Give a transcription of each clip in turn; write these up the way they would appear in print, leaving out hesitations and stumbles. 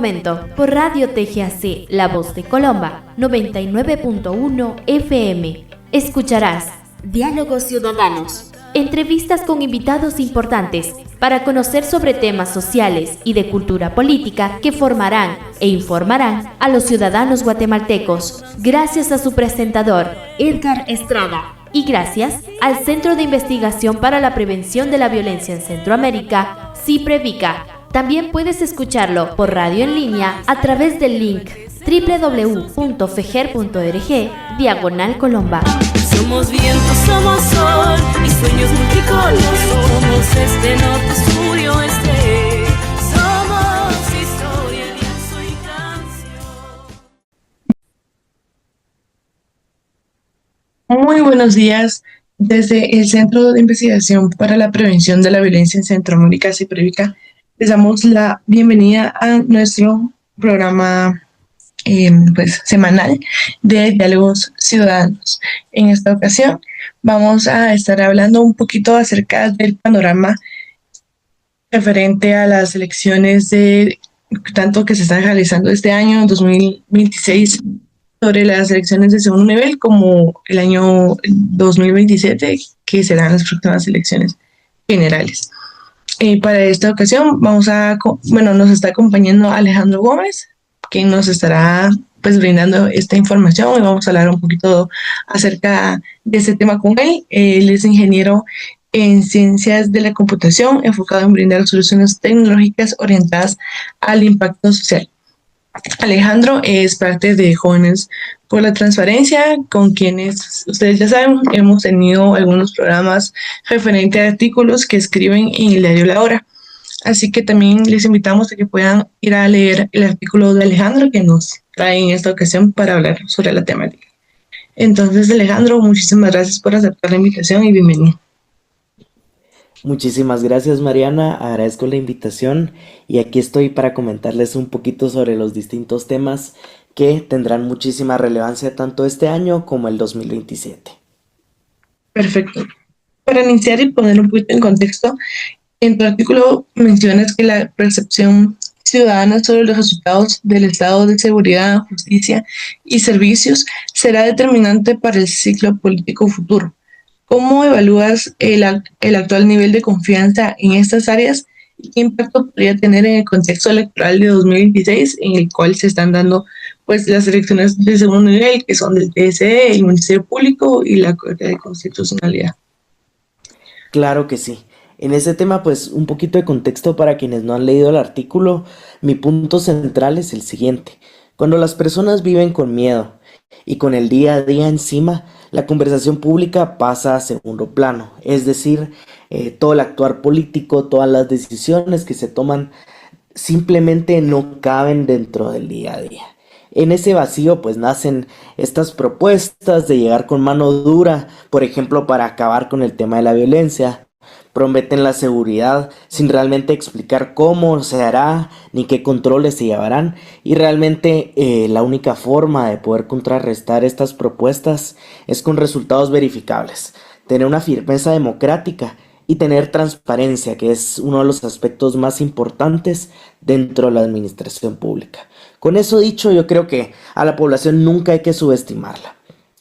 momento por Radio TGAC, La Voz de Colomba, 99.1 FM. Escucharás Diálogos Ciudadanos, entrevistas con invitados importantes para conocer sobre temas sociales y de cultura política que formarán e informarán a los ciudadanos guatemaltecos, gracias a su presentador, Edgar Estrada, y gracias al Centro de Investigación para la Prevención de la Violencia en Centroamérica, CIPREVICA. También puedes escucharlo por radio en línea a través del link www.fejer.org/Colomba. Somos viento, somos sol y sueños multicolor. Somos este norte, sur y oeste. Somos historia, lienzo y canción. Muy buenos días. Desde el Centro de Investigación para la Prevención de la Violencia en Centroamérica, CIPREVICA, les damos la bienvenida a nuestro programa semanal de Diálogos Ciudadanos. En esta ocasión vamos a estar hablando un poquito acerca del panorama referente a las elecciones tanto que se están realizando este año, 2026, sobre las elecciones de segundo nivel, como el año 2027, que serán las próximas elecciones generales. Para esta ocasión nos está acompañando Alejandro Gómez, quien nos estará brindando esta información, y vamos a hablar un poquito acerca de este tema con él. Él es ingeniero en ciencias de la computación, enfocado en brindar soluciones tecnológicas orientadas al impacto social. Alejandro es parte de Jóvenes por la Transparencia, con quienes ustedes ya saben, hemos tenido algunos programas referente a artículos que escriben en el diario La Hora. Así que también les invitamos a que puedan ir a leer el artículo de Alejandro que nos trae en esta ocasión para hablar sobre la temática. Entonces, Alejandro, muchísimas gracias por aceptar la invitación y bienvenido. Muchísimas gracias, Mariana, agradezco la invitación y aquí estoy para comentarles un poquito sobre los distintos temas que tendrán muchísima relevancia tanto este año como el 2027. Perfecto. Para iniciar y poner un poquito en contexto, en tu artículo mencionas que la percepción ciudadana sobre los resultados del estado de seguridad, justicia y servicios será determinante para el ciclo político futuro. ¿Cómo evalúas el actual nivel de confianza en estas áreas y qué impacto podría tener en el contexto electoral de 2026, en el cual se están dando las elecciones de segundo nivel, que son del TSE, el Ministerio Público y la Corte de Constitucionalidad? Claro que sí. En ese tema, un poquito de contexto para quienes no han leído el artículo. Mi punto central es el siguiente. Cuando las personas viven con miedo y con el día a día encima, la conversación pública pasa a segundo plano. Es decir, todo el actuar político, todas las decisiones que se toman simplemente no caben dentro del día a día. En ese vacío nacen estas propuestas de llegar con mano dura, por ejemplo, para acabar con el tema de la violencia. Prometen la seguridad sin realmente explicar cómo se hará ni qué controles se llevarán, y realmente la única forma de poder contrarrestar estas propuestas es con resultados verificables, tener una firmeza democrática y tener transparencia, que es uno de los aspectos más importantes dentro de la administración pública. Con eso dicho, yo creo que a la población nunca hay que subestimarla.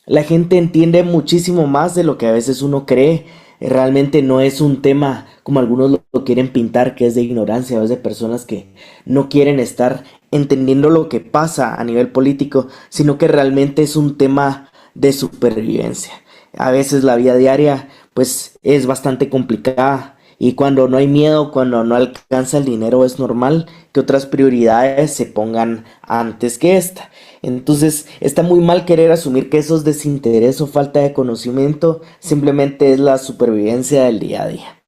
La gente entiende muchísimo más de lo que a veces uno cree. Realmente no es un tema como algunos lo quieren pintar, que es de ignorancia, o es de personas que no quieren estar entendiendo lo que pasa a nivel político, sino que realmente es un tema de supervivencia. A veces la vida diaria es bastante complicada, y cuando no hay miedo, cuando no alcanza el dinero, es normal que otras prioridades se pongan antes que esta. Entonces está muy mal querer asumir que eso es desinterés o falta de conocimiento, simplemente es la supervivencia del día a día.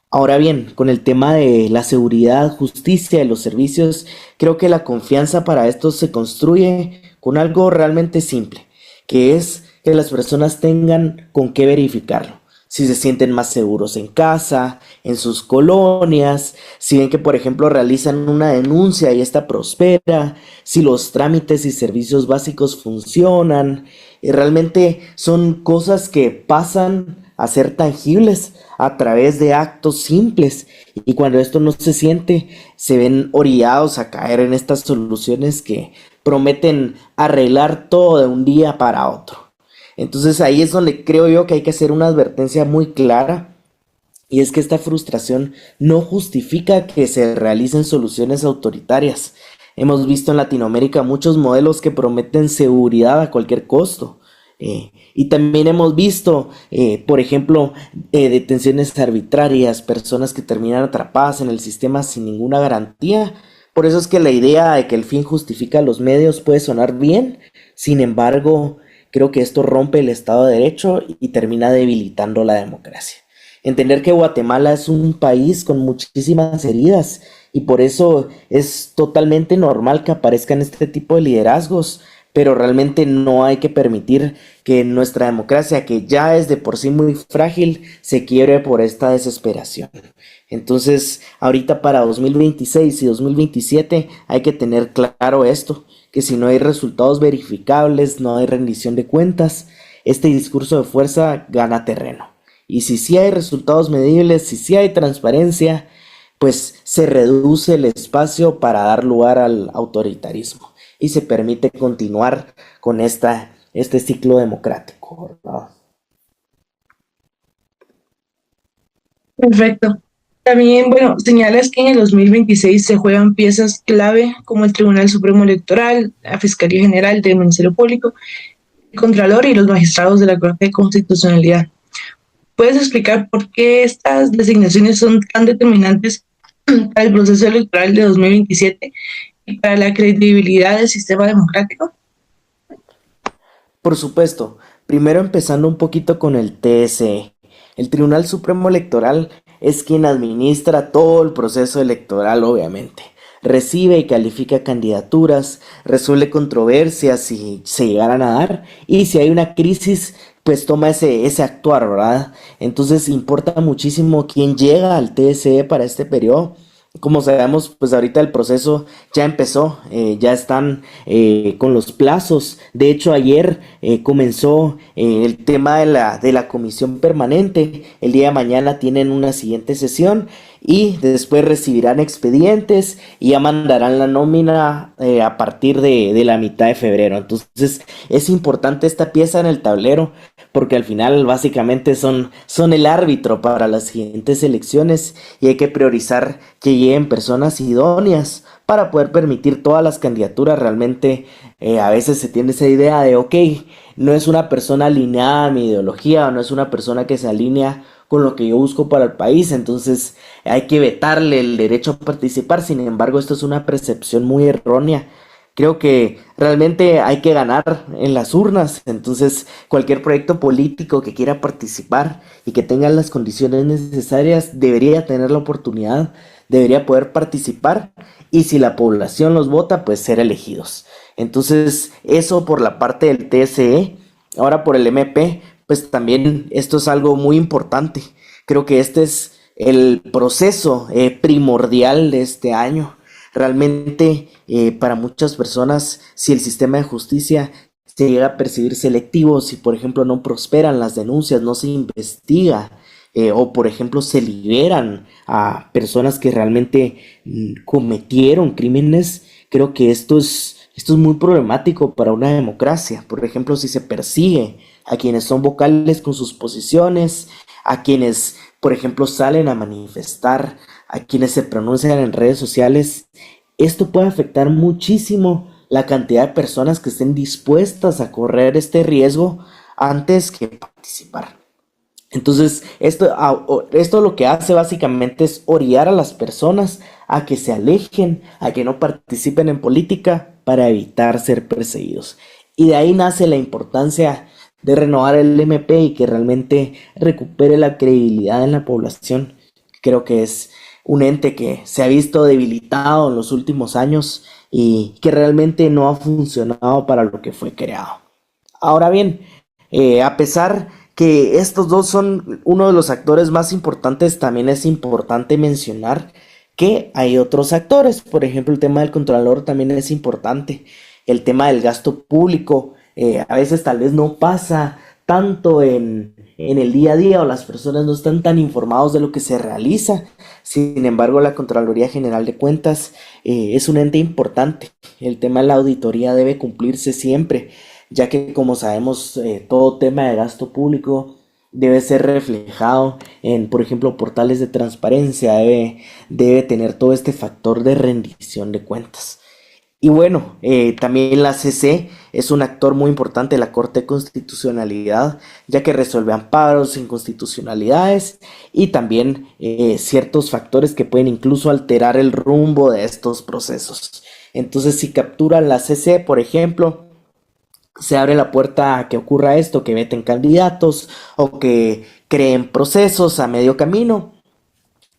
Ahora bien, con el tema de la seguridad, justicia y los servicios, creo que la confianza para esto se construye con algo realmente simple, que es que las personas tengan con qué verificarlo. Si se sienten más seguros en casa, en sus colonias, si ven que, por ejemplo, realizan una denuncia y esta prospera, si los trámites y servicios básicos funcionan. Y realmente son cosas que pasan a ser tangibles a través de actos simples. Y cuando esto no se siente, se ven orillados a caer en estas soluciones que prometen arreglar todo de un día para otro. Entonces ahí es donde creo yo que hay que hacer una advertencia muy clara. Y es que esta frustración no justifica que se realicen soluciones autoritarias. Hemos visto en Latinoamérica muchos modelos que prometen seguridad a cualquier costo. Y también hemos visto, por ejemplo, detenciones arbitrarias, personas que terminan atrapadas en el sistema sin ninguna garantía. Por eso es que la idea de que el fin justifica los medios puede sonar bien. Sin embargo, creo que esto rompe el Estado de Derecho y termina debilitando la democracia. Entender que Guatemala es un país con muchísimas heridas y por eso es totalmente normal que aparezcan este tipo de liderazgos, pero realmente no hay que permitir que nuestra democracia, que ya es de por sí muy frágil, se quiebre por esta desesperación. Entonces, ahorita para 2026 y 2027 hay que tener claro esto, que si no hay resultados verificables, no hay rendición de cuentas, este discurso de fuerza gana terreno. Y si sí hay resultados medibles, si sí hay transparencia, pues se reduce el espacio para dar lugar al autoritarismo y se permite continuar con este ciclo democrático, ¿verdad? Perfecto. También, bueno, señalas que en el 2026 se juegan piezas clave como el Tribunal Supremo Electoral, la Fiscalía General del Ministerio Público, el Contralor y los magistrados de la Corte de Constitucionalidad. ¿Puedes explicar por qué estas designaciones son tan determinantes para el proceso electoral de 2027 y para la credibilidad del sistema democrático? Por supuesto, primero empezando un poquito con el TSE. El Tribunal Supremo Electoral es quien administra todo el proceso electoral, obviamente. Recibe y califica candidaturas, resuelve controversias si se llegaran a dar y si hay una crisis, pues toma ese actuar, ¿verdad? Entonces importa muchísimo quién llega al TSE para este periodo. Como sabemos, pues ahorita el proceso ya empezó, ya están con los plazos. De hecho, ayer comenzó el tema de la comisión permanente. El día de mañana tienen una siguiente sesión y después recibirán expedientes y ya mandarán la nómina a partir de la mitad de febrero. Entonces es importante esta pieza en el tablero porque al final básicamente son el árbitro para las siguientes elecciones y hay que priorizar que lleguen personas idóneas para poder permitir todas las candidaturas. Realmente a veces se tiene esa idea de ok, no es una persona alineada a mi ideología o no es una persona que se alinea con lo que yo busco para el país, entonces hay que vetarle el derecho a participar. Sin embargo, esto es una percepción muy errónea. Creo que realmente hay que ganar en las urnas, entonces cualquier proyecto político que quiera participar y que tenga las condiciones necesarias debería tener la oportunidad, debería poder participar y si la población los vota, pues ser elegidos. Entonces eso por la parte del TSE. Ahora por el MP, pues también esto es algo muy importante. Creo que este es el proceso primordial de este año. Realmente para muchas personas, si el sistema de justicia se llega a percibir selectivo, si por ejemplo no prosperan las denuncias, no se investiga o por ejemplo se liberan a personas que realmente cometieron crímenes, creo que esto es muy problemático para una democracia. Por ejemplo, si se persigue a quienes son vocales con sus posiciones, a quienes por ejemplo salen a manifestar, a quienes se pronuncian en redes sociales, esto puede afectar muchísimo la cantidad de personas que estén dispuestas a correr este riesgo antes que participar. Entonces, esto lo que hace básicamente es orillar a las personas a que se alejen, a que no participen en política para evitar ser perseguidos. Y de ahí nace la importancia de renovar el MP y que realmente recupere la credibilidad en la población. Creo que es un ente que se ha visto debilitado en los últimos años y que realmente no ha funcionado para lo que fue creado. Ahora bien, a pesar que estos dos son uno de los actores más importantes, también es importante mencionar que hay otros actores. Por ejemplo, el tema del Contralor también es importante. El tema del gasto público a veces tal vez no pasa tanto en el día a día, o las personas no están tan informados de lo que se realiza. Sin embargo, la Contraloría General de Cuentas es un ente importante. El tema de la auditoría debe cumplirse siempre, ya que como sabemos, todo tema de gasto público debe ser reflejado en, por ejemplo, portales de transparencia, debe tener todo este factor de rendición de cuentas. Y bueno, también la CC es un actor muy importante de la Corte de Constitucionalidad, ya que resuelve amparos, inconstitucionalidades y también ciertos factores que pueden incluso alterar el rumbo de estos procesos. Entonces, si capturan la CC, por ejemplo, se abre la puerta a que ocurra esto, que veten candidatos o que creen procesos a medio camino,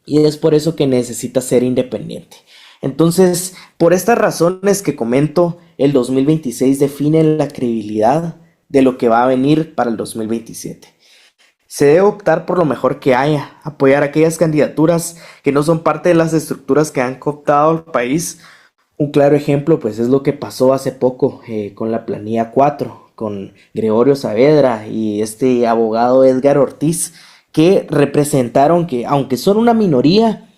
y es por eso que necesita ser independiente. Entonces, por estas razones que comento, el 2026 define la credibilidad de lo que va a venir para el 2027. Se debe optar por lo mejor que haya, apoyar aquellas candidaturas que no son parte de las estructuras que han cooptado al país. Un claro ejemplo pues es lo que pasó hace poco con la planilla 4, con Gregorio Saavedra y este abogado Edgar Ortiz, que representaron que, aunque son una minoría,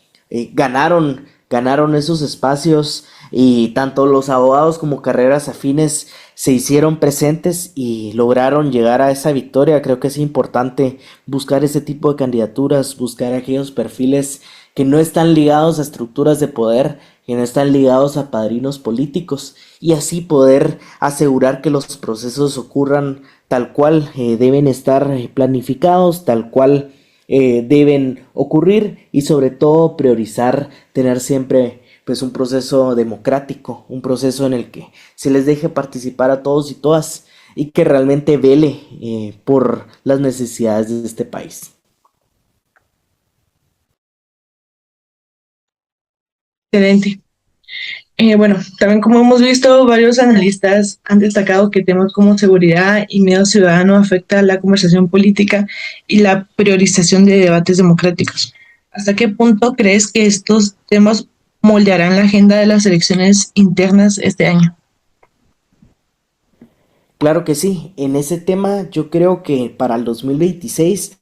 ganaron esos espacios, y tanto los abogados como carreras afines se hicieron presentes y lograron llegar a esa victoria. Creo que es importante buscar ese tipo de candidaturas, buscar aquellos perfiles que no están ligados a estructuras de poder, que no están ligados a padrinos políticos, y así poder asegurar que los procesos ocurran tal cual deben estar planificados, tal cual deben ocurrir, y sobre todo priorizar tener siempre pues un proceso democrático, un proceso en el que se les deje participar a todos y todas y que realmente vele por las necesidades de este país. Excelente. Bueno, también como hemos visto, varios analistas han destacado que temas como seguridad y miedo ciudadano afectan la conversación política y la priorización de debates democráticos. ¿Hasta qué punto crees que estos temas moldearán la agenda de las elecciones internas este año? Claro que sí, en ese tema yo creo que para el 2026,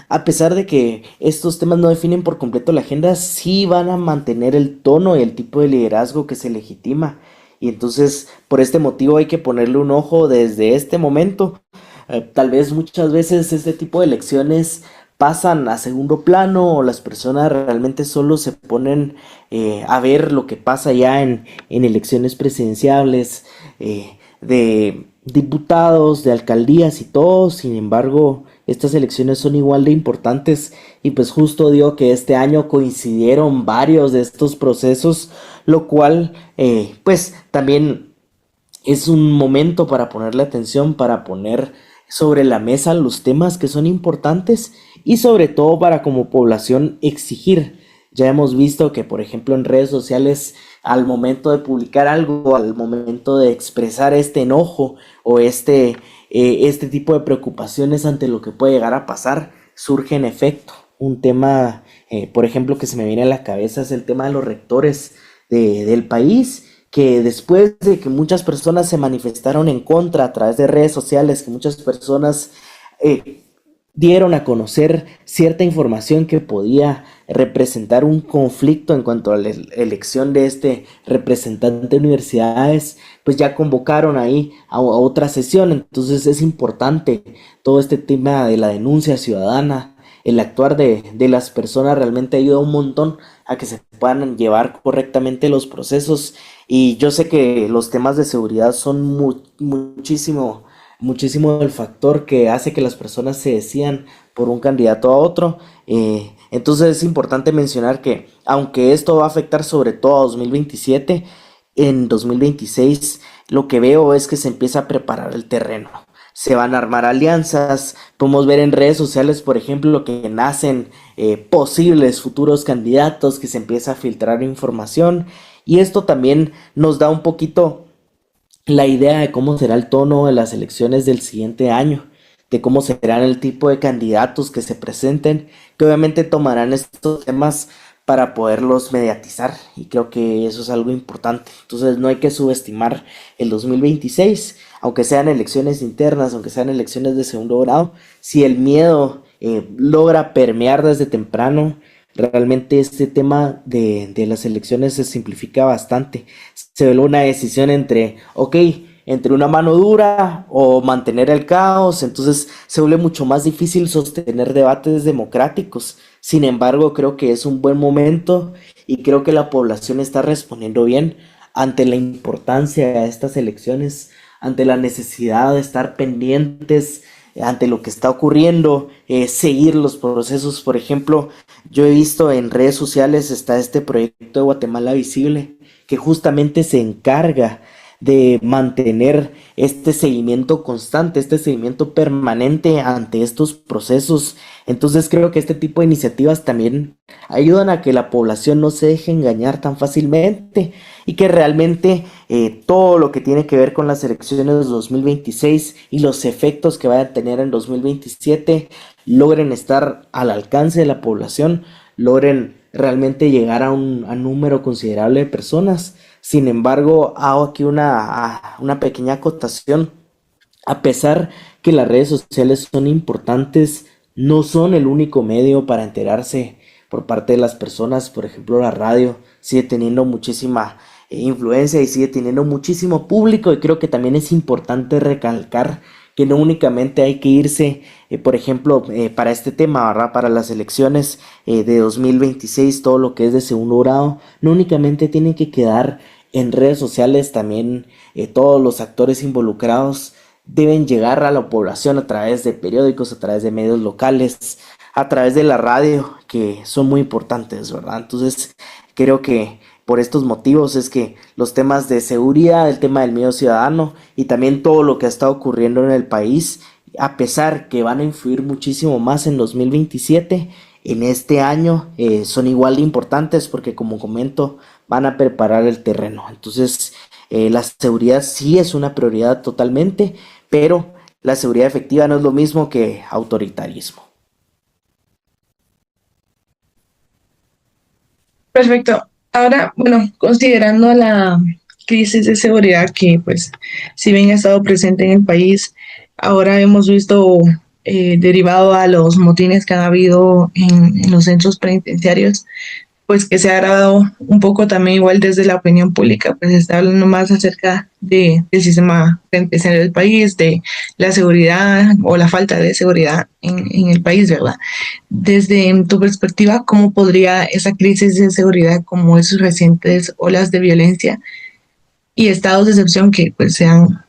a pesar de que estos temas no definen por completo la agenda, sí van a mantener el tono y el tipo de liderazgo que se legitima. Y entonces, por este motivo hay que ponerle un ojo desde este momento. Tal vez muchas veces este tipo de elecciones pasan a segundo plano, o las personas realmente solo se ponen a ver lo que pasa ya en elecciones presidenciales, de diputados, de alcaldías y todo. Sin embargo, estas elecciones son igual de importantes, y pues justo digo que este año coincidieron varios de estos procesos, lo cual pues también es un momento para ponerle atención, para poner sobre la mesa los temas que son importantes, y sobre todo para como población exigir. Ya hemos visto que, por ejemplo, en redes sociales, al momento de publicar algo, al momento de expresar este enojo o este tipo de preocupaciones ante lo que puede llegar a pasar, surge en efecto un tema, por ejemplo, que se me viene a la cabeza, es el tema de los rectores del país, que después de que muchas personas se manifestaron en contra a través de redes sociales, que muchas personas dieron a conocer cierta información que podía representar un conflicto en cuanto a la elección de este representante de universidades, pues ya convocaron ahí a otra sesión. Entonces es importante todo este tema de la denuncia ciudadana, el actuar de las personas realmente ayuda un montón a que se puedan llevar correctamente los procesos. Y yo sé que los temas de seguridad son muchísimo el factor que hace que las personas se decidan por un candidato a otro. Entonces es importante mencionar que, aunque esto va a afectar sobre todo a 2027, en 2026 lo que veo es que se empieza a preparar el terreno. Se van a armar alianzas. Podemos ver en redes sociales, por ejemplo, que nacen posibles futuros candidatos, que se empieza a filtrar información, y esto también nos da un poquito la idea de cómo será el tono de las elecciones del siguiente año, de cómo serán el tipo de candidatos que se presenten, que obviamente tomarán estos temas para poderlos mediatizar, y creo que eso es algo importante. Entonces no hay que subestimar el 2026, aunque sean elecciones internas, aunque sean elecciones de segundo grado, si el miedo logra permear desde temprano, realmente este tema de las elecciones se simplifica bastante. Se ve una decisión entre, ok, entre una mano dura o mantener el caos, entonces se vuelve mucho más difícil sostener debates democráticos. Sin embargo, creo que es un buen momento y creo que la población está respondiendo bien ante la importancia de estas elecciones, ante la necesidad de estar pendientes ante lo que está ocurriendo, seguir los procesos. Por ejemplo, yo he visto en redes sociales está este proyecto de Guatemala Visible, que justamente se encarga de mantener este seguimiento constante, este seguimiento permanente ante estos procesos. Entonces creo que este tipo de iniciativas también ayudan a que la población no se deje engañar tan fácilmente y que realmente todo lo que tiene que ver con las elecciones de 2026 y los efectos que vayan a tener en 2027 logren estar al alcance de la población, logren realmente llegar a un número considerable de personas. Sin embargo, hago aquí una pequeña acotación. A pesar que las redes sociales son importantes, no son el único medio para enterarse por parte de las personas. Por ejemplo, la radio sigue teniendo muchísima influencia y sigue teniendo muchísimo público, y creo que también es importante recalcar que no únicamente hay que irse, por ejemplo, para este tema, ¿verdad? Para las elecciones de 2026, todo lo que es de segundo grado, no únicamente tiene que quedar en redes sociales, también todos los actores involucrados deben llegar a la población a través de periódicos, a través de medios locales, a través de la radio, que son muy importantes, ¿verdad? Entonces, creo que por estos motivos es que los temas de seguridad, el tema del miedo ciudadano y también todo lo que ha estado ocurriendo en el país, a pesar que van a influir muchísimo más en 2027, en este año son igual de importantes porque, como comento, van a preparar el terreno. Entonces, la seguridad sí es una prioridad totalmente, pero la seguridad efectiva no es lo mismo que autoritarismo. Perfecto. Ahora, bueno, considerando la crisis de seguridad que, pues, si bien ha estado presente en el país, ahora hemos visto derivado a los motines que han habido en los centros penitenciarios, pues que se ha agravado un poco también igual desde la opinión pública, pues se está hablando más acerca del sistema penitenciario del país, de la seguridad o la falta de seguridad en el país, ¿verdad? Desde tu perspectiva, ¿cómo podría esa crisis de seguridad, como esos recientes olas de violencia y estados de excepción que pues se han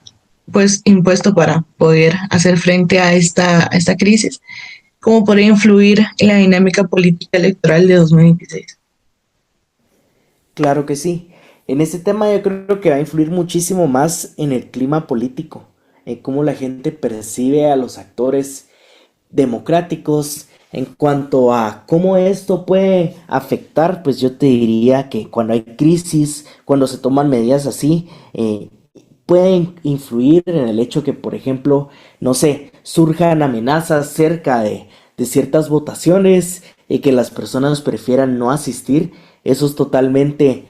pues impuesto para poder hacer frente a esta crisis, cómo podría influir en la dinámica política electoral de 2026? Claro que sí. En este tema yo creo que va a influir muchísimo más en el clima político, en cómo la gente percibe a los actores democráticos, en cuanto a cómo esto puede afectar. Pues yo te diría que cuando hay crisis, cuando se toman medidas así, pueden influir en el hecho que, por ejemplo, no sé, surjan amenazas cerca de ciertas votaciones y que las personas prefieran no asistir. Eso es totalmente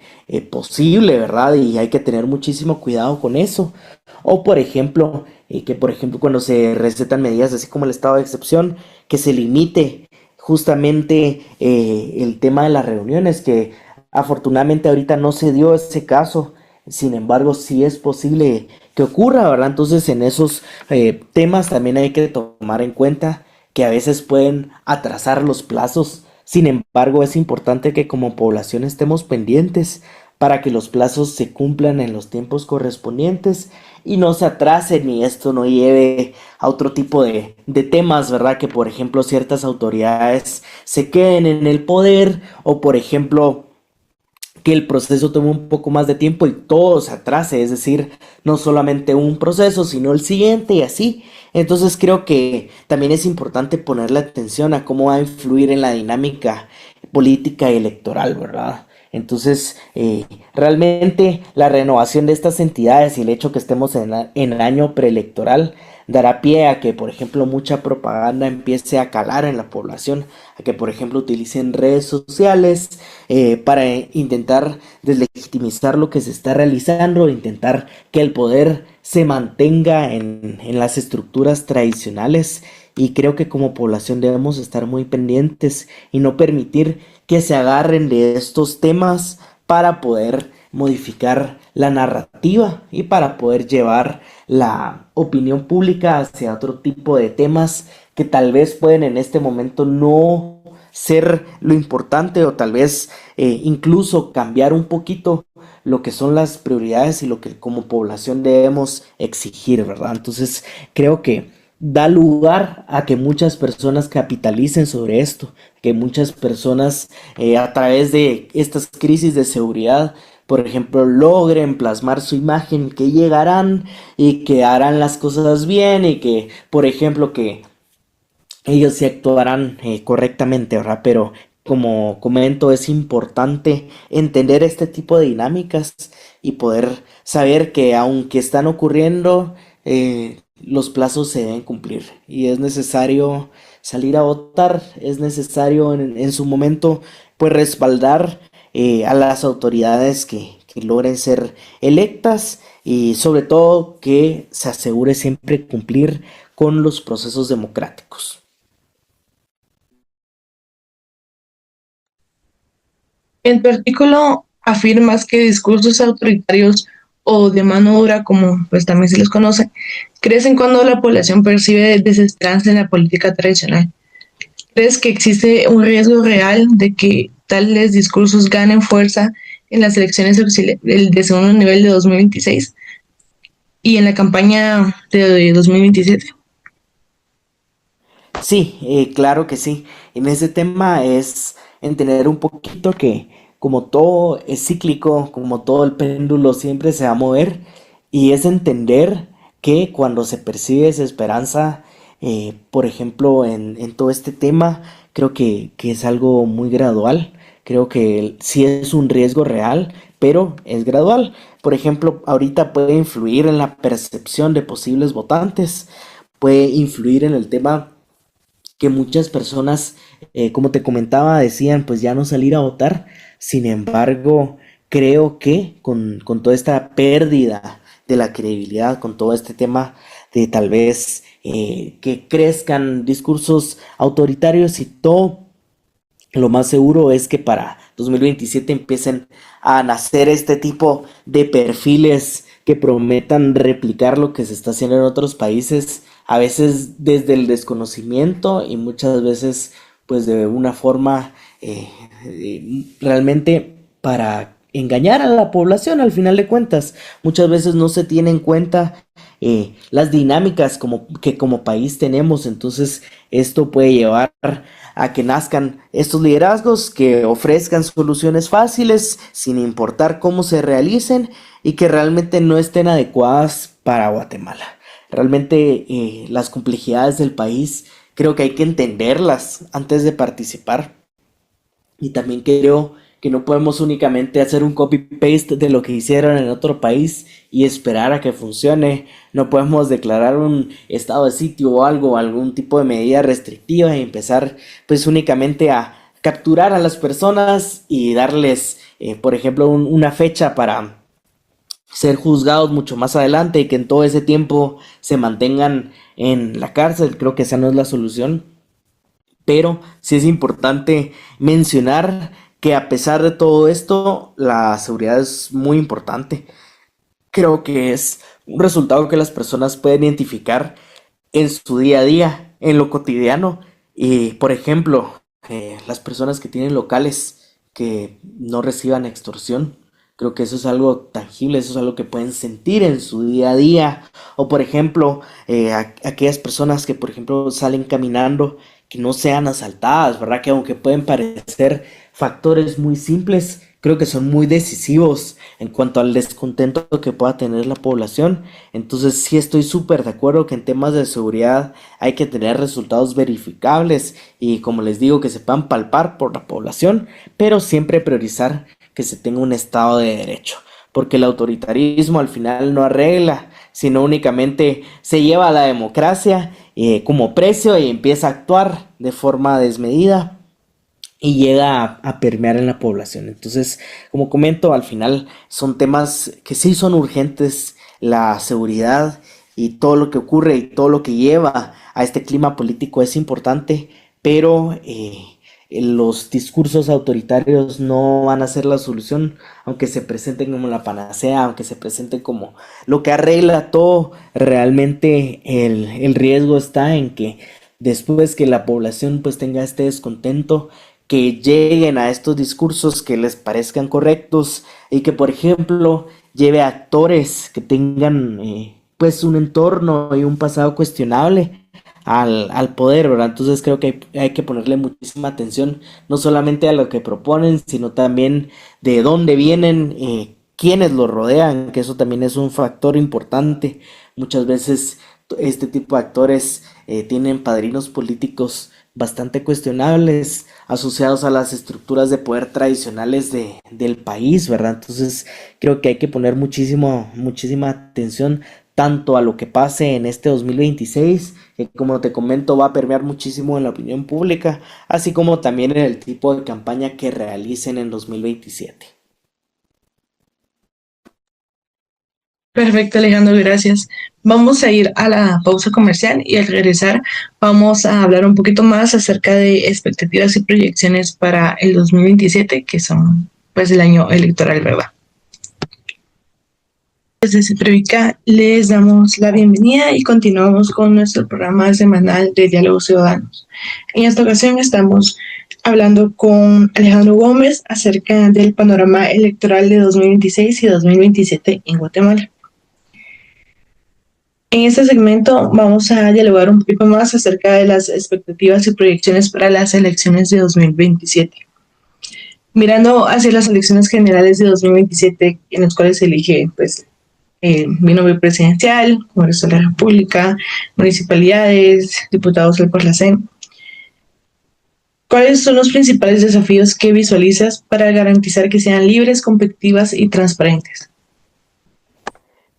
posible, ¿verdad? Y hay que tener muchísimo cuidado con eso. O por ejemplo, que por ejemplo cuando se recetan medidas así como el estado de excepción, que se limite justamente el tema de las reuniones, que afortunadamente ahorita no se dio ese caso. Sin embargo, sí es posible que ocurra, ¿verdad? Entonces en esos temas también hay que tomar en cuenta que a veces pueden atrasar los plazos. Sin embargo, es importante que como población estemos pendientes para que los plazos se cumplan en los tiempos correspondientes y no se atrasen y esto no lleve a otro tipo de temas, ¿verdad? Que por ejemplo ciertas autoridades se queden en el poder, o por ejemplo que el proceso tome un poco más de tiempo y todo se atrase, es decir, no solamente un proceso, sino el siguiente y así. Entonces creo que también es importante ponerle atención a cómo va a influir en la dinámica política y electoral, ¿verdad? Entonces, realmente la renovación de estas entidades y el hecho que estemos en año preelectoral dará pie a que, por ejemplo, mucha propaganda empiece a calar en la población, a que, por ejemplo, utilicen redes sociales para intentar deslegitimizar lo que se está realizando, intentar que el poder se mantenga en las estructuras tradicionales. Y creo que como población debemos estar muy pendientes y no permitir que se agarren de estos temas para poder modificar la narrativa y para poder llevar la opinión pública hacia otro tipo de temas que tal vez pueden en este momento no ser lo importante, o tal vez incluso cambiar un poquito lo que son las prioridades y lo que como población debemos exigir, ¿verdad? Entonces creo que da lugar a que muchas personas capitalicen sobre esto, que muchas personas a través de estas crisis de seguridad, por ejemplo, logren plasmar su imagen, que llegarán y que harán las cosas bien y que, por ejemplo, que ellos sí actuarán correctamente, ¿verdad? Pero como comento, es importante entender este tipo de dinámicas y poder saber que aunque están ocurriendo, los plazos se deben cumplir y es necesario salir a votar, es necesario en su momento pues respaldar a las autoridades que logren ser electas y sobre todo que se asegure siempre cumplir con los procesos democráticos. En tu artículo afirmas que discursos autoritarios o de mano dura, como pues también se les conoce, crecen cuando la población percibe desesperanza en la política tradicional. ¿Crees que existe un riesgo real de que tales discursos ganen fuerza en las elecciones de segundo nivel de 2026 y en la campaña de 2027? Sí, claro que sí. En ese tema es entender un poquito que como todo es cíclico, como todo el péndulo siempre se va a mover, y es entender que cuando se percibe esa esperanza, por ejemplo, en todo este tema, creo que es algo muy gradual. Creo que sí es un riesgo real, pero es gradual. Por ejemplo, ahorita puede influir en la percepción de posibles votantes, puede influir en el tema que muchas personas, como te comentaba, decían pues ya no salir a votar. Sin embargo, creo que con toda esta pérdida de la credibilidad, con todo este tema de tal vez que crezcan discursos autoritarios y todo, lo más seguro es que para 2027 empiecen a nacer este tipo de perfiles que prometan replicar lo que se está haciendo en otros países, a veces desde el desconocimiento y muchas veces pues de una forma realmente para engañar a la población al final de cuentas. Muchas veces no se tiene en cuenta las dinámicas que como país tenemos, entonces esto puede llevar a que nazcan estos liderazgos que ofrezcan soluciones fáciles sin importar cómo se realicen y que realmente no estén adecuadas para Guatemala. Realmente las complejidades del país creo que hay que entenderlas antes de participar, y también creo que no podemos únicamente hacer un copy-paste de lo que hicieron en otro país y esperar a que funcione. No podemos declarar un estado de sitio o algo, algún tipo de medida restrictiva y empezar pues únicamente a capturar a las personas y darles, por ejemplo, una fecha para ser juzgados mucho más adelante y que en todo ese tiempo se mantengan en la cárcel. Creo que esa no es la solución. Pero sí es importante mencionar que a pesar de todo esto, la seguridad es muy importante. Creo que es un resultado que las personas pueden identificar en su día a día, en lo cotidiano. Y, por ejemplo, las personas que tienen locales que no reciban extorsión. Creo que eso es algo tangible, eso es algo que pueden sentir en su día a día. O por ejemplo, aquellas personas que por ejemplo salen caminando, que no sean asaltadas, ¿verdad? Que aunque pueden parecer factores muy simples, creo que son muy decisivos en cuanto al descontento que pueda tener la población. Entonces sí estoy súper de acuerdo que en temas de seguridad hay que tener resultados verificables y, como les digo, que se puedan palpar por la población, pero siempre priorizar que se tenga un estado de derecho. porque el autoritarismo al final no arregla, sino únicamente se lleva a la democracia como precio y empieza a actuar de forma desmedida y llega a permear en la población. Entonces, como comento, al final son temas que sí son urgentes, la seguridad y todo lo que ocurre y todo lo que lleva a este clima político es importante, pero los discursos autoritarios no van a ser la solución, aunque se presenten como la panacea, aunque se presenten como lo que arregla todo. Realmente el riesgo está en que después que la población pues tenga este descontento, que lleguen a estos discursos que les parezcan correctos y que por ejemplo lleve a actores que tengan pues un entorno y un pasado cuestionable al poder, ¿verdad? Entonces creo que hay que ponerle muchísima atención, no solamente a lo que proponen, sino también de dónde vienen, quiénes los rodean, que eso también es un factor importante. Muchas veces este tipo de actores tienen padrinos políticos bastante cuestionables asociados a las estructuras de poder tradicionales del país, ¿verdad? Entonces creo que hay que poner muchísima atención tanto a lo que pase en este 2026, que como te comento va a permear muchísimo en la opinión pública, así como también en el tipo de campaña que realicen en 2027. Perfecto, Alejandro, gracias. Vamos a ir a la pausa comercial y al regresar vamos a hablar un poquito más acerca de expectativas y proyecciones para el 2027, que son pues el año electoral, ¿verdad? Desde Ciprevica les damos la bienvenida y continuamos con nuestro programa semanal de Diálogos Ciudadanos. En esta ocasión estamos hablando con Alejandro Gómez acerca del panorama electoral de 2026 y 2027 en Guatemala. En este segmento vamos a dialogar un poquito más acerca de las expectativas y proyecciones para las elecciones de 2027. Mirando hacia las elecciones generales de 2027, en las cuales se elige pues, binomio presidencial, Congreso de la República, municipalidades, diputados del Parlacén. ¿Cuáles son los principales desafíos que visualizas para garantizar que sean libres, competitivas y transparentes?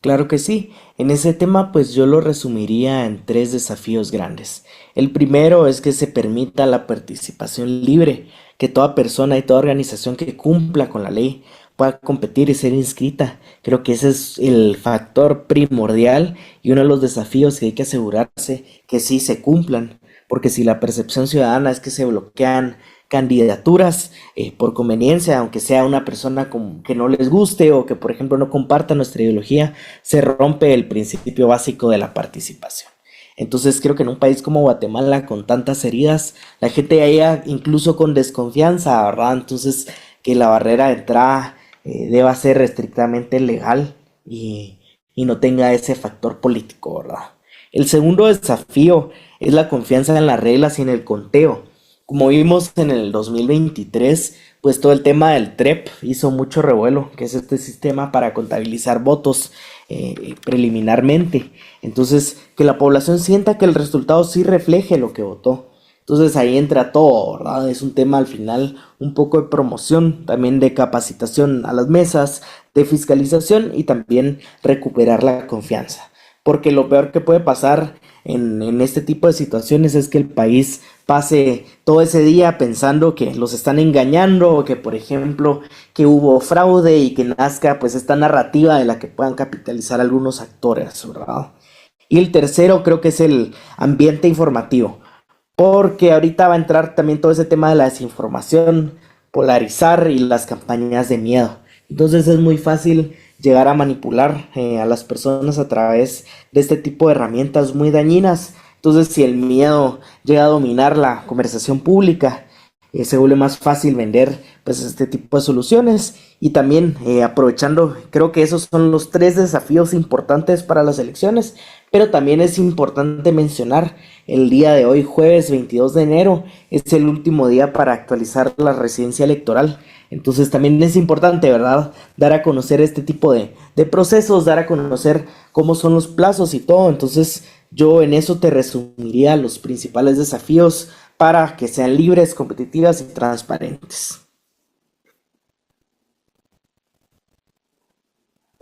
Claro que sí. En ese tema, pues yo lo resumiría en tres desafíos grandes. El primero es que se permita la participación libre, que toda persona y toda organización que cumpla con la ley pueda competir y ser inscrita. Creo que ese es el factor primordial y uno de los desafíos que hay que asegurarse que sí se cumplan, porque si la percepción ciudadana es que se bloquean candidaturas por conveniencia, aunque sea una persona que no les guste o que por ejemplo no comparta nuestra ideología, se rompe el principio básico de la participación. Entonces creo que en un país como Guatemala, con tantas heridas, la gente haya incluso con desconfianza, ¿verdad? Entonces que la barrera de entrada deba ser estrictamente legal y no tenga ese factor político, ¿verdad? El segundo desafío es la confianza en las reglas y en el conteo. Como vimos en el 2023, pues todo el tema del TREP hizo mucho revuelo, que es este sistema para contabilizar votos preliminarmente. Entonces, que la población sienta que el resultado sí refleje lo que votó. Entonces ahí entra todo, ¿verdad? Es un tema al final un poco de promoción, también de capacitación a las mesas, de fiscalización y también recuperar la confianza. Porque lo peor que puede pasar en este tipo de situaciones es que el país pase todo ese día pensando que los están engañando o que por ejemplo que hubo fraude y que nazca pues esta narrativa de la que puedan capitalizar algunos actores, ¿verdad? Y el tercero creo que es el ambiente informativo, porque ahorita va a entrar también todo ese tema de la desinformación, polarizar y las campañas de miedo. Entonces es muy fácil llegar a manipular a las personas a través de este tipo de herramientas muy dañinas. Entonces si el miedo llega a dominar la conversación pública, se vuelve más fácil vender pues este tipo de soluciones. Y también aprovechando, creo que esos son los tres desafíos importantes para las elecciones, pero también es importante mencionar el día de hoy, jueves 22 de enero, es el último día para actualizar la residencia electoral. Entonces también es importante, ¿verdad?, dar a conocer este tipo de procesos, dar a conocer cómo son los plazos y todo. Entonces yo en eso te resumiría los principales desafíos para que sean libres, competitivas y transparentes.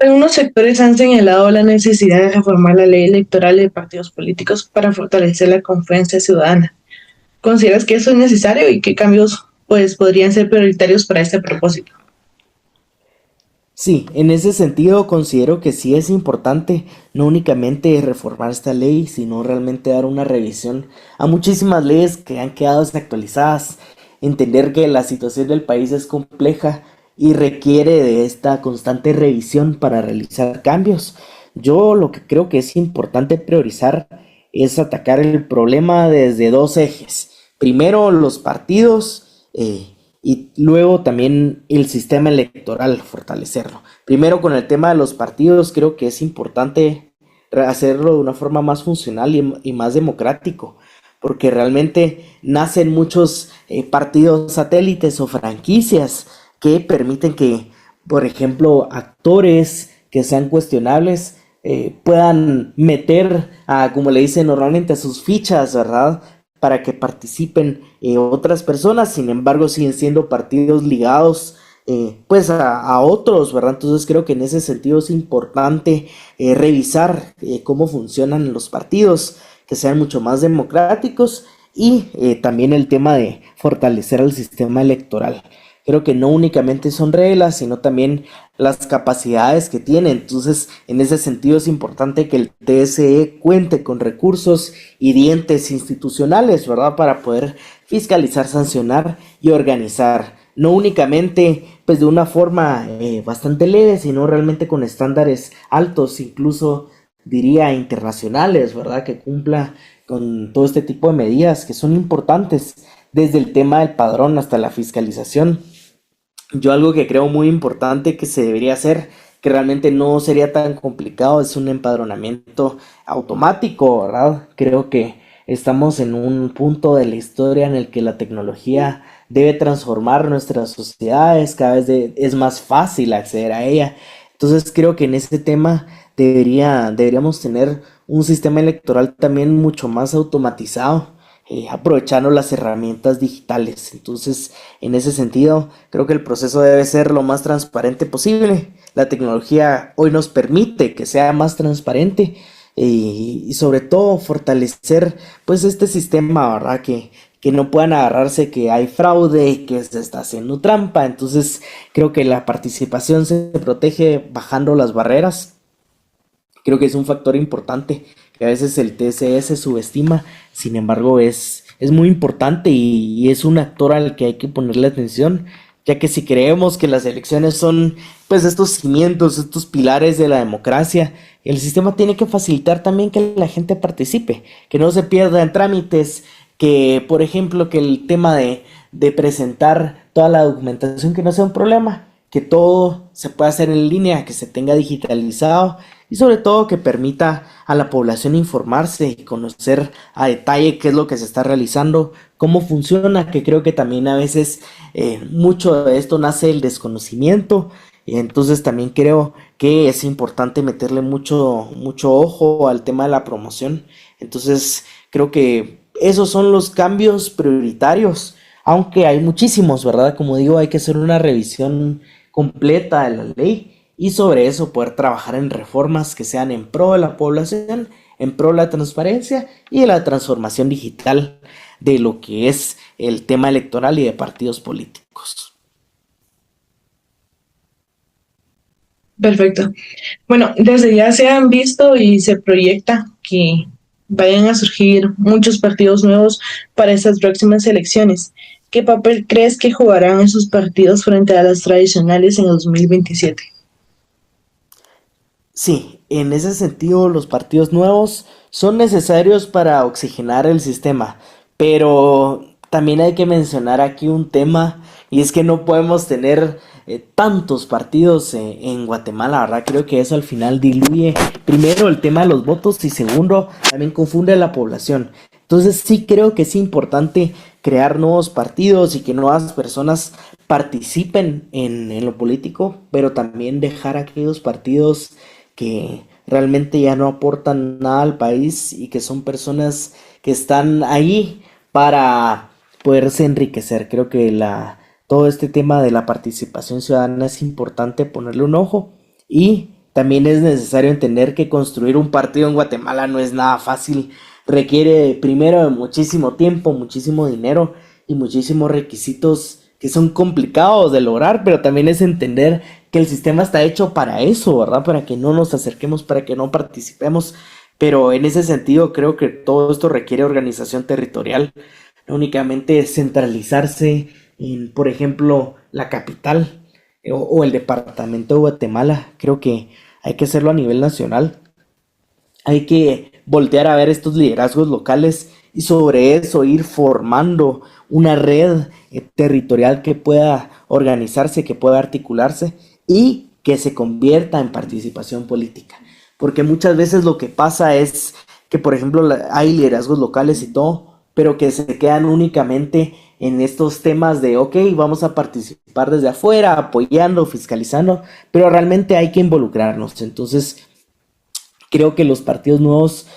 Algunos sectores han señalado la necesidad de reformar la ley electoral de partidos políticos para fortalecer la confianza ciudadana. ¿Consideras que eso es necesario y qué cambios pues podrían ser prioritarios para este propósito? Sí, en ese sentido considero que sí es importante no únicamente reformar esta ley, sino realmente dar una revisión a muchísimas leyes que han quedado desactualizadas, entender que la situación del país es compleja y requiere de esta constante revisión para realizar cambios. Yo lo que creo que es importante priorizar es atacar el problema desde dos ejes. Primero los partidos, y luego también el sistema electoral, fortalecerlo. Primero con el tema de los partidos, creo que es importante hacerlo de una forma más funcional y más democrático, porque realmente nacen muchos partidos satélites o franquicias que permiten que, por ejemplo, actores que sean cuestionables puedan meter a, como le dicen normalmente, a sus fichas, ¿verdad? Para que participen otras personas, sin embargo siguen siendo partidos ligados pues a otros, ¿verdad? Entonces creo que en ese sentido es importante revisar cómo funcionan los partidos, que sean mucho más democráticos y también el tema de fortalecer el sistema electoral. Creo que no únicamente son reglas, sino también las capacidades que tiene. Entonces, en ese sentido es importante que el TSE cuente con recursos y dientes institucionales, ¿verdad? Para poder fiscalizar, sancionar y organizar. No únicamente, pues de una forma bastante leve, sino realmente con estándares altos, incluso diría internacionales, ¿verdad? Que cumpla con todo este tipo de medidas que son importantes, desde el tema del padrón hasta la fiscalización. Yo algo que creo muy importante que se debería hacer, que realmente no sería tan complicado, es un empadronamiento automático, ¿verdad? Creo que estamos en un punto de la historia en el que la tecnología debe transformar nuestras sociedades, cada vez es más fácil acceder a ella. Entonces creo que en este tema deberíamos tener un sistema electoral también mucho más automatizado, aprovechando las herramientas digitales. Entonces, en ese sentido, creo que el proceso debe ser lo más transparente posible. La tecnología hoy nos permite que sea más transparente y sobre todo fortalecer pues este sistema, ¿verdad? Que no puedan agarrarse que hay fraude y que se está haciendo trampa. Entonces, creo que la participación se protege bajando las barreras. Creo que es un factor importante que a veces el TSE se subestima, sin embargo es muy importante y es un actor al que hay que ponerle atención, ya que si creemos que las elecciones son pues estos cimientos, estos pilares de la democracia, el sistema tiene que facilitar también que la gente participe, que no se pierda en trámites, que por ejemplo que el tema de presentar toda la documentación que no sea un problema, que todo se pueda hacer en línea, que se tenga digitalizado y sobre todo que permita a la población informarse y conocer a detalle qué es lo que se está realizando, cómo funciona, que creo que también a veces mucho de esto nace del desconocimiento. Y entonces también creo que es importante meterle mucho ojo al tema de la promoción. Entonces creo que esos son los cambios prioritarios, aunque hay muchísimos, ¿verdad? Como digo, hay que hacer una revisión completa de la ley y sobre eso poder trabajar en reformas que sean en pro de la población, en pro de la transparencia y de la transformación digital de lo que es el tema electoral y de partidos políticos. Perfecto. Bueno, desde ya se han visto y se proyecta que vayan a surgir muchos partidos nuevos para estas próximas elecciones. ¿Qué papel crees que jugarán esos partidos frente a las tradicionales en 2027? Sí, en ese sentido los partidos nuevos son necesarios para oxigenar el sistema, pero también hay que mencionar aquí un tema y es que no podemos tener tantos partidos en Guatemala, ¿verdad? Creo que eso al final diluye primero el tema de los votos y segundo también confunde a la población. Entonces sí creo que es importante crear nuevos partidos y que nuevas personas participen en lo político, pero también dejar aquellos partidos que realmente ya no aportan nada al país y que son personas que están ahí para poderse enriquecer. Creo que todo este tema de la participación ciudadana es importante ponerle un ojo y también es necesario entender que construir un partido en Guatemala no es nada fácil. Requiere primero de muchísimo tiempo, muchísimo dinero y muchísimos requisitos que son complicados de lograr, pero también es entender que el sistema está hecho para eso, ¿verdad? Para que no nos acerquemos, para que no participemos. Pero en ese sentido creo que todo esto requiere organización territorial, no únicamente centralizarse en, por ejemplo, la capital o el departamento de Guatemala. Creo que hay que hacerlo a nivel nacional. Hay que voltear a ver estos liderazgos locales y sobre eso ir formando una red territorial que pueda organizarse, que pueda articularse y que se convierta en participación política. Porque muchas veces lo que pasa es que, por ejemplo, hay liderazgos locales y todo, pero que se quedan únicamente en estos temas de, ok, vamos a participar desde afuera, apoyando, fiscalizando, pero realmente hay que involucrarnos. Entonces, creo que los partidos nuevos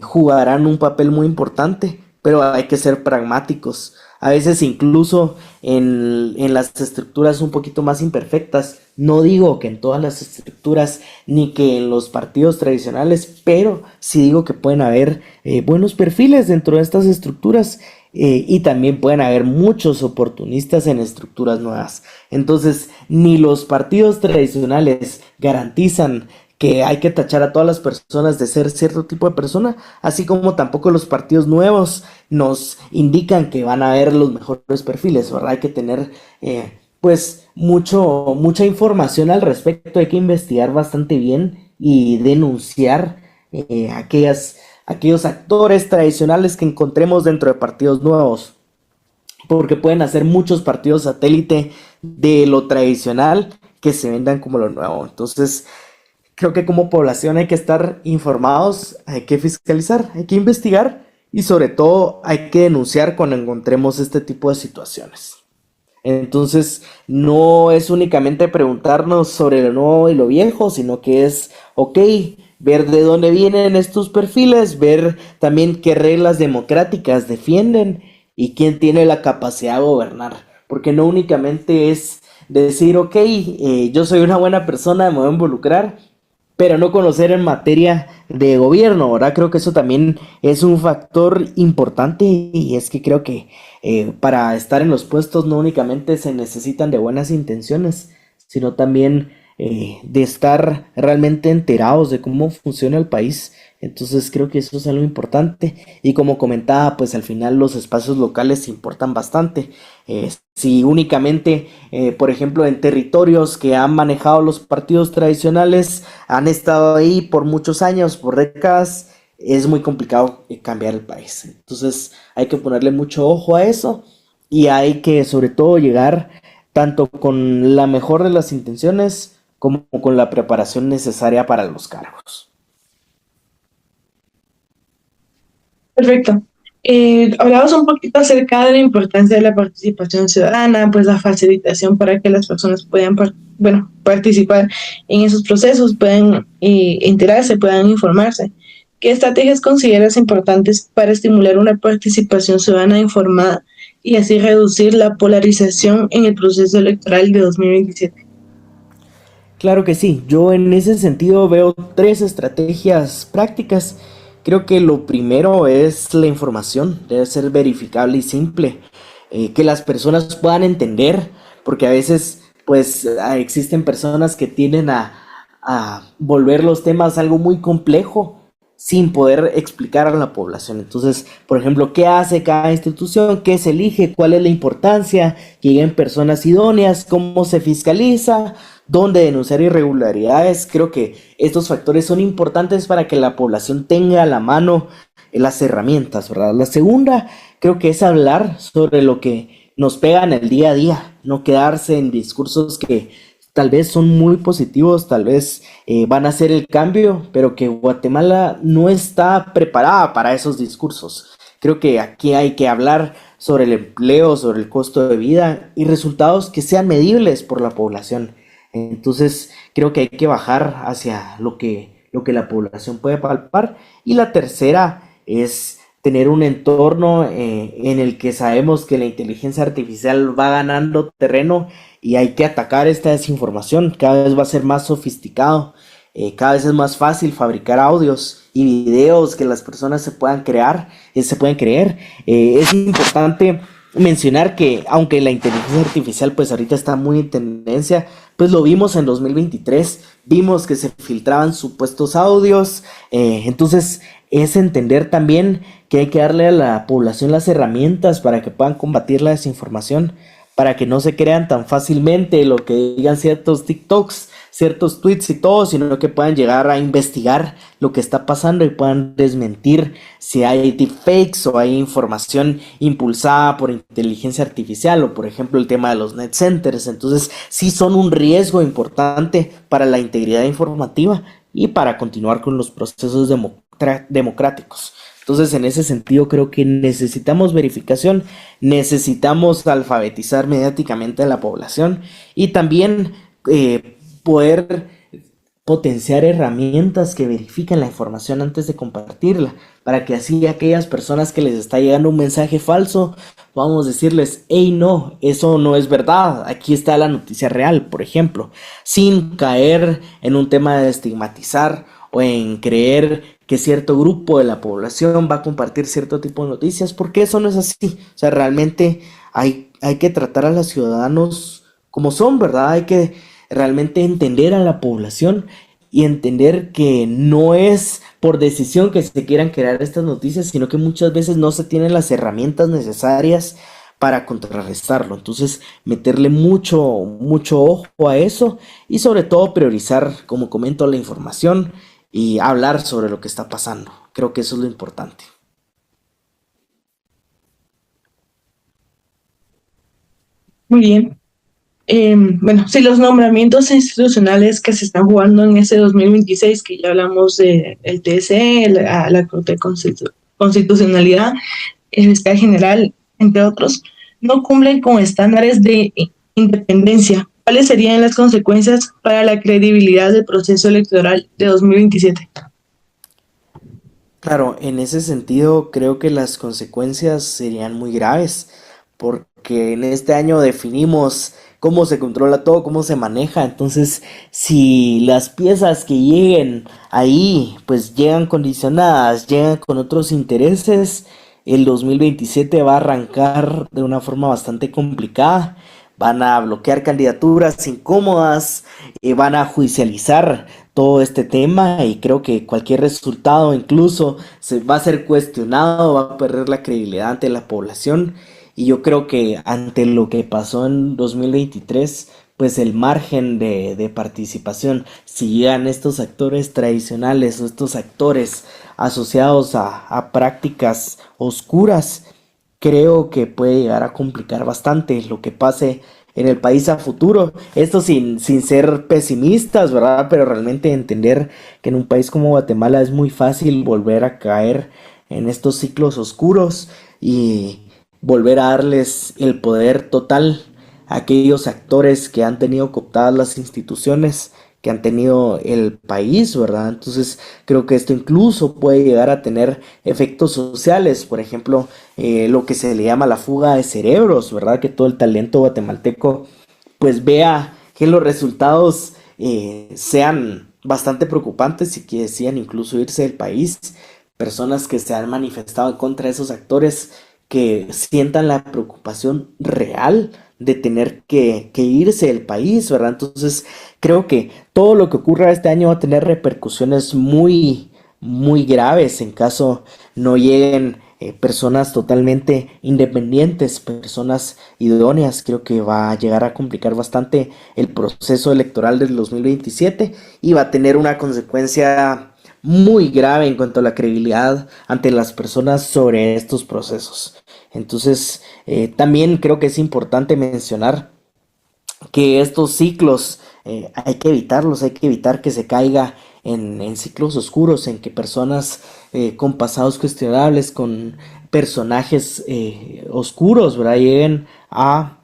jugarán un papel muy importante, pero hay que ser pragmáticos. A veces incluso en las estructuras un poquito más imperfectas, no digo que en todas las estructuras ni que en los partidos tradicionales, pero sí digo que pueden haber buenos perfiles dentro de estas estructuras y también pueden haber muchos oportunistas en estructuras nuevas. Entonces, ni los partidos tradicionales garantizan que hay que tachar a todas las personas de ser cierto tipo de persona, así como tampoco los partidos nuevos nos indican que van a haber los mejores perfiles, ¿verdad? Hay que tener pues mucha información al respecto, hay que investigar bastante bien y denunciar aquellos actores tradicionales que encontremos dentro de partidos nuevos, porque pueden hacer muchos partidos satélite de lo tradicional que se vendan como lo nuevo. Entonces, creo que como población hay que estar informados, hay que fiscalizar, hay que investigar y sobre todo hay que denunciar cuando encontremos este tipo de situaciones. Entonces no es únicamente preguntarnos sobre lo nuevo y lo viejo, sino que es, ok, ver de dónde vienen estos perfiles, ver también qué reglas democráticas defienden y quién tiene la capacidad de gobernar. Porque no únicamente es decir, ok, yo soy una buena persona, me voy a involucrar, pero no conocer en materia de gobierno, ¿verdad? Creo que eso también es un factor importante y es que creo que para estar en los puestos no únicamente se necesitan de buenas intenciones, sino también de estar realmente enterados de cómo funciona el país. Entonces creo que eso es algo importante y como comentaba, pues al final los espacios locales importan bastante. Si únicamente, por ejemplo, en territorios que han manejado los partidos tradicionales, han estado ahí por muchos años, por décadas, es muy complicado cambiar el país. Entonces hay que ponerle mucho ojo a eso y hay que sobre todo llegar tanto con la mejor de las intenciones como con la preparación necesaria para los cargos. Perfecto. Hablamos un poquito acerca de la importancia de la participación ciudadana, pues la facilitación para que las personas puedan participar en esos procesos, puedan enterarse, puedan informarse. ¿Qué estrategias consideras importantes para estimular una participación ciudadana informada y así reducir la polarización en el proceso electoral de 2027? Claro que sí, yo en ese sentido veo 3 estrategias prácticas. Creo que lo primero es la información, debe ser verificable y simple, que las personas puedan entender, porque a veces pues existen personas que tienden a volver los temas algo muy complejo sin poder explicar a la población. Entonces, por ejemplo, ¿qué hace cada institución? ¿Qué se elige? ¿Cuál es la importancia? ¿Que lleguen personas idóneas? ¿Cómo se fiscaliza? ¿Dónde denunciar irregularidades? Creo que estos factores son importantes para que la población tenga a la mano las herramientas, ¿verdad? La segunda, creo que es hablar sobre lo que nos pega en el día a día, no quedarse en discursos que tal vez son muy positivos, tal vez van a hacer el cambio, pero que Guatemala no está preparada para esos discursos. Creo que aquí hay que hablar sobre el empleo, sobre el costo de vida y resultados que sean medibles por la población. Entonces creo que hay que bajar hacia lo que la población puede palpar. Y la tercera es tener un entorno en el que sabemos que la inteligencia artificial va ganando terreno y hay que atacar esta desinformación, cada vez va a ser más sofisticado. cada vez es más fácil fabricar audios y videos que las personas se puedan crear, se pueden creer. Es importante mencionar que aunque la inteligencia artificial pues ahorita está muy en tendencia, pues lo vimos en 2023, vimos que se filtraban supuestos audios, entonces es entender también que hay que darle a la población las herramientas para que puedan combatir la desinformación, para que no se crean tan fácilmente lo que digan ciertos TikToks, ciertos tweets y todo, sino que puedan llegar a investigar lo que está pasando y puedan desmentir si hay deepfakes o hay información impulsada por inteligencia artificial o por ejemplo el tema de los net centers. Entonces sí son un riesgo importante para la integridad informativa y para continuar con los procesos democráticos. Entonces, en ese sentido, creo que necesitamos verificación, necesitamos alfabetizar mediáticamente a la población y también poder potenciar herramientas que verifiquen la información antes de compartirla, para que así aquellas personas que les está llegando un mensaje falso, vamos a decirles, hey, no, eso no es verdad, aquí está la noticia real, por ejemplo, sin caer en un tema de estigmatizar o en creer que cierto grupo de la población va a compartir cierto tipo de noticias, porque eso no es así. O sea, realmente hay que tratar a los ciudadanos como son, ¿verdad? Hay que realmente entender a la población y entender que no es por decisión que se quieran crear estas noticias, sino que muchas veces no se tienen las herramientas necesarias para contrarrestarlo. Entonces, meterle mucho ojo a eso y sobre todo priorizar, como comento, la información y hablar sobre lo que está pasando. Creo que eso es lo importante. Muy bien. Bueno, si los nombramientos institucionales que se están jugando en este 2026, que ya hablamos del TSE, la Corte de Constitucionalidad, el fiscal general, entre otros, no cumplen con estándares de independencia, ¿cuáles serían las consecuencias para la credibilidad del proceso electoral de 2027? Claro, en ese sentido creo que las consecuencias serían muy graves, porque en este año definimos cómo se controla todo, cómo se maneja. Entonces, si las piezas que lleguen ahí, pues llegan condicionadas, llegan con otros intereses, el 2027 va a arrancar de una forma bastante complicada. Van a bloquear candidaturas incómodas, van a judicializar todo este tema y creo que cualquier resultado incluso se va a ser cuestionado, va a perder la credibilidad ante la población. Y yo creo que ante lo que pasó en 2023, pues el margen de participación, si llegan estos actores tradicionales o estos actores asociados a prácticas oscuras, creo que puede llegar a complicar bastante lo que pase en el país a futuro. Esto sin ser pesimistas, ¿verdad? Pero realmente entender que en un país como Guatemala es muy fácil volver a caer en estos ciclos oscuros y volver a darles el poder total a aquellos actores que han tenido cooptadas las instituciones, que han tenido el país, ¿verdad? Entonces creo que esto incluso puede llegar a tener efectos sociales, por ejemplo, lo que se le llama la fuga de cerebros, ¿verdad? Que todo el talento guatemalteco pues vea que los resultados sean bastante preocupantes y que decidan incluso irse del país. Personas que se han manifestado en contra de esos actores que sientan la preocupación real de tener que irse del país, ¿verdad? Entonces creo que todo lo que ocurra este año va a tener repercusiones muy, muy graves en caso no lleguen personas totalmente independientes, personas idóneas. Creo que va a llegar a complicar bastante el proceso electoral del 2027 y va a tener una consecuencia muy grave en cuanto a la credibilidad ante las personas sobre estos procesos. Entonces, también creo que es importante mencionar que estos ciclos hay que evitarlos, hay que evitar que se caiga en ciclos oscuros, en que personas con pasados cuestionables, con personajes oscuros, ¿verdad? Lleguen a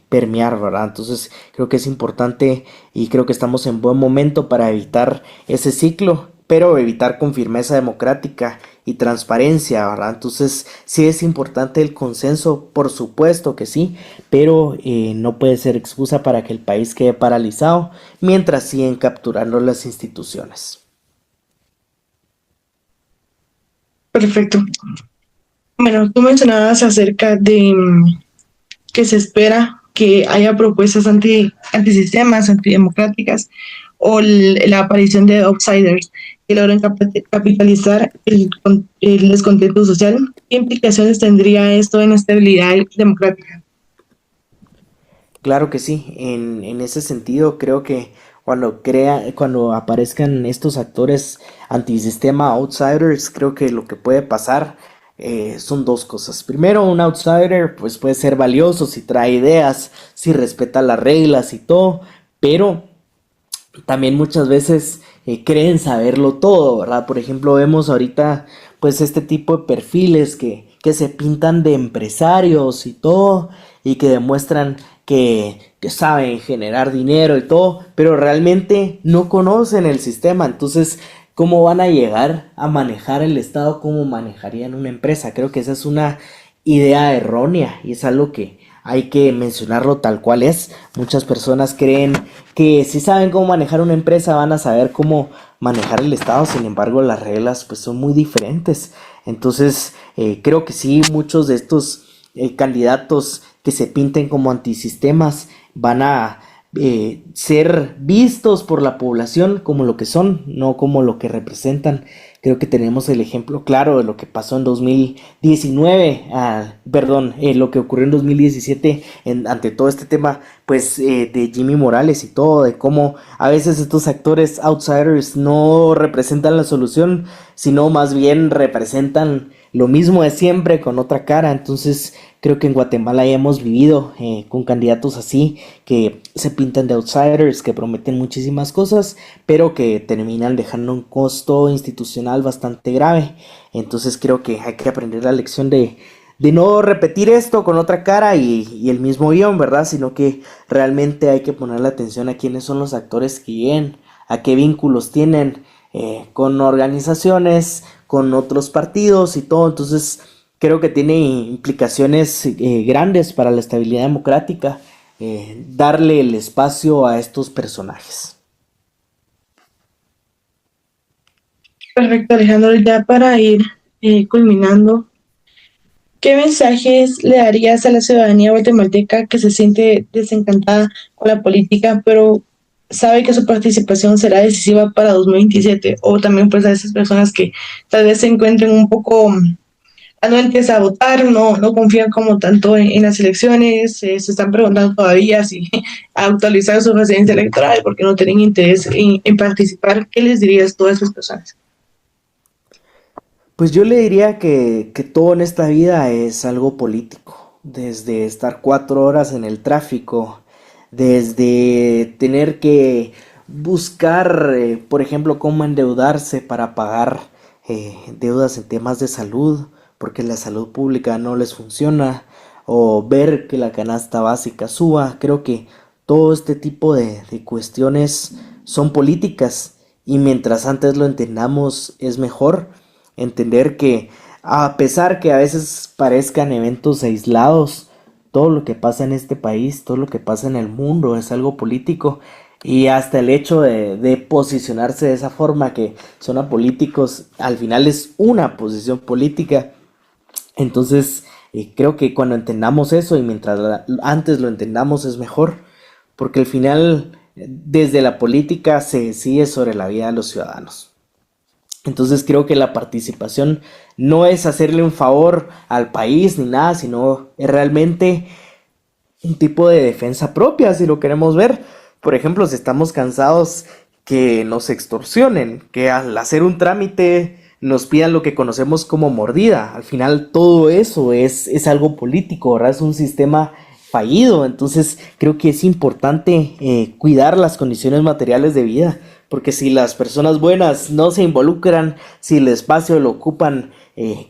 permear, ¿verdad? Entonces creo que es importante y creo que estamos en buen momento para evitar ese ciclo, pero evitar con firmeza democrática y transparencia, ¿verdad? Entonces, sí es importante el consenso, por supuesto que sí, pero no puede ser excusa para que el país quede paralizado mientras siguen capturando las instituciones. Perfecto. Bueno, tú mencionabas acerca de que se espera que haya propuestas antisistemas, antidemocráticas o la aparición de outsiders que logren capitalizar el descontento social. ¿Qué implicaciones tendría esto en la estabilidad democrática? Claro que sí, en ese sentido creo que cuando aparezcan estos actores antisistema, outsiders, creo que lo que puede pasar son dos cosas. Primero, un outsider pues puede ser valioso si trae ideas, si respeta las reglas y todo, pero también muchas veces creen saberlo todo, ¿verdad? Por ejemplo, vemos ahorita pues este tipo de perfiles que se pintan de empresarios y todo y que demuestran que saben generar dinero y todo, pero realmente no conocen el sistema. Entonces, ¿cómo van a llegar a manejar el Estado? ¿Cómo manejarían una empresa? Creo que esa es una idea errónea y es algo que hay que mencionarlo tal cual es. Muchas personas creen que si saben cómo manejar una empresa van a saber cómo manejar el Estado, sin embargo las reglas pues son muy diferentes. Entonces creo que sí, muchos de estos candidatos que se pinten como antisistemas van a ser vistos por la población como lo que son, no como lo que representan. Creo que tenemos el ejemplo claro de lo que pasó en 2019, lo que ocurrió en 2017 ante todo este tema, pues de Jimmy Morales y todo, de cómo a veces estos actores outsiders no representan la solución, sino más bien representan lo mismo de siempre con otra cara. Entonces creo que en Guatemala ya hemos vivido con candidatos así que se pintan de outsiders, que prometen muchísimas cosas, pero que terminan dejando un costo institucional bastante grave. Entonces creo que hay que aprender la lección de no repetir esto con otra cara y el mismo guión, ¿verdad? Sino que realmente hay que poner la atención a quiénes son los actores que lleguen, a qué vínculos tienen con organizaciones, con otros partidos y todo. Entonces creo que tiene implicaciones grandes para la estabilidad democrática, darle el espacio a estos personajes. Perfecto, Alejandro. Ya para ir culminando, ¿qué mensajes le darías a la ciudadanía guatemalteca que se siente desencantada con la política, pero sabe que su participación será decisiva para 2027? O también pues a esas personas que tal vez se encuentren un poco anuentes a votar, no confían como tanto en las elecciones, se están preguntando todavía si actualizar su residencia electoral porque no tienen interés en participar. ¿Qué les dirías a todas esas personas? Pues yo le diría que todo en esta vida es algo político, desde estar 4 horas en el tráfico, desde tener que buscar, por ejemplo, cómo endeudarse para pagar deudas en temas de salud, porque la salud pública no les funciona, o ver que la canasta básica suba. Creo que todo este tipo de cuestiones son políticas y mientras antes lo entendamos es mejor entender que a pesar que a veces parezcan eventos aislados, todo lo que pasa en este país, todo lo que pasa en el mundo es algo político y hasta el hecho de posicionarse de esa forma que son apolíticos, al final es una posición política. Entonces creo que cuando entendamos eso y mientras antes lo entendamos es mejor, porque al final desde la política se decide sobre la vida de los ciudadanos. Entonces creo que la participación no es hacerle un favor al país ni nada, sino es realmente un tipo de defensa propia, si lo queremos ver. Por ejemplo, si estamos cansados que nos extorsionen, que al hacer un trámite nos pidan lo que conocemos como mordida. Al final todo eso es algo político, ¿verdad? Es un sistema fallido. Entonces creo que es importante cuidar las condiciones materiales de vida, porque si las personas buenas no se involucran, si el espacio lo ocupan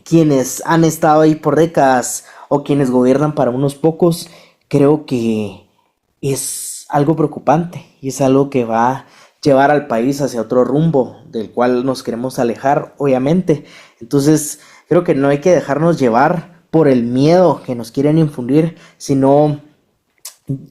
quienes han estado ahí por décadas o quienes gobiernan para unos pocos, creo que es algo preocupante y es algo que va a llevar al país hacia otro rumbo del cual nos queremos alejar, obviamente. Entonces, creo que no hay que dejarnos llevar por el miedo que nos quieren infundir, sino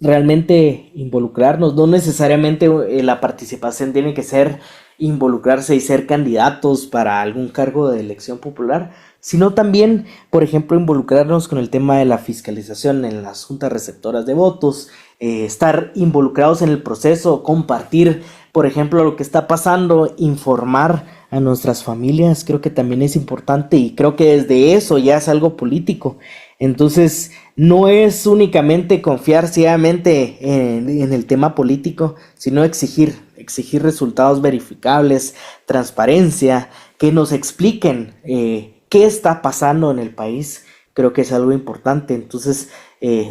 realmente involucrarnos. No necesariamente la participación tiene que ser involucrarse y ser candidatos para algún cargo de elección popular, sino también, por ejemplo, involucrarnos con el tema de la fiscalización en las juntas receptoras de votos, estar involucrados en el proceso, compartir, por ejemplo, lo que está pasando, informar a nuestras familias. Creo que también es importante, y creo que desde eso ya es algo político. Entonces, no es únicamente confiar ciegamente en el tema político, sino exigir resultados verificables, transparencia, que nos expliquen qué está pasando en el país. Creo que es algo importante. Entonces,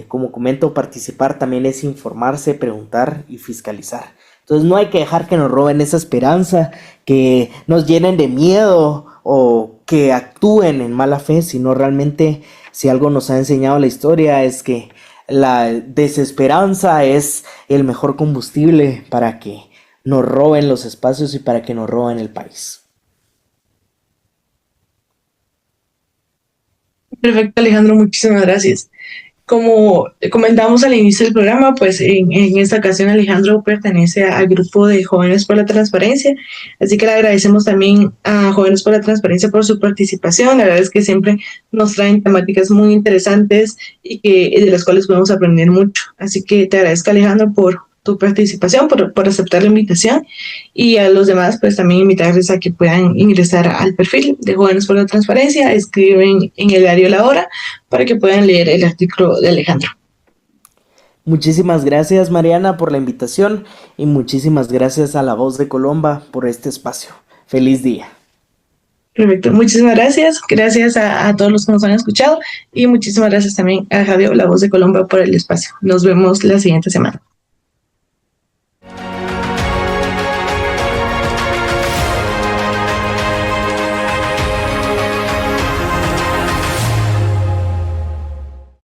como comento, participar también es informarse, preguntar y fiscalizar. Entonces, no hay que dejar que nos roben esa esperanza, que nos llenen de miedo o que actúen en mala fe, sino realmente, si algo nos ha enseñado la historia, es que la desesperanza es el mejor combustible para que nos roben los espacios y para que nos roben el país. Perfecto, Alejandro, muchísimas gracias. Como comentamos al inicio del programa, pues en esta ocasión Alejandro pertenece al grupo de Jóvenes por la Transparencia, así que le agradecemos también a Jóvenes por la Transparencia por su participación. La verdad es que siempre nos traen temáticas muy interesantes y de las cuales podemos aprender mucho. Así que te agradezco, Alejandro, por tu participación, por aceptar la invitación, y a los demás pues también invitarles a que puedan ingresar al perfil de Jóvenes por la Transparencia, escriben en el diario La Hora para que puedan leer el artículo de Alejandro. Muchísimas gracias, Mariana, por la invitación, y muchísimas gracias a La Voz de Colomba por este espacio. Feliz día. Perfecto, muchísimas gracias. Gracias a todos los que nos han escuchado, y muchísimas gracias también a Radio La Voz de Colomba por el espacio. Nos vemos la siguiente semana.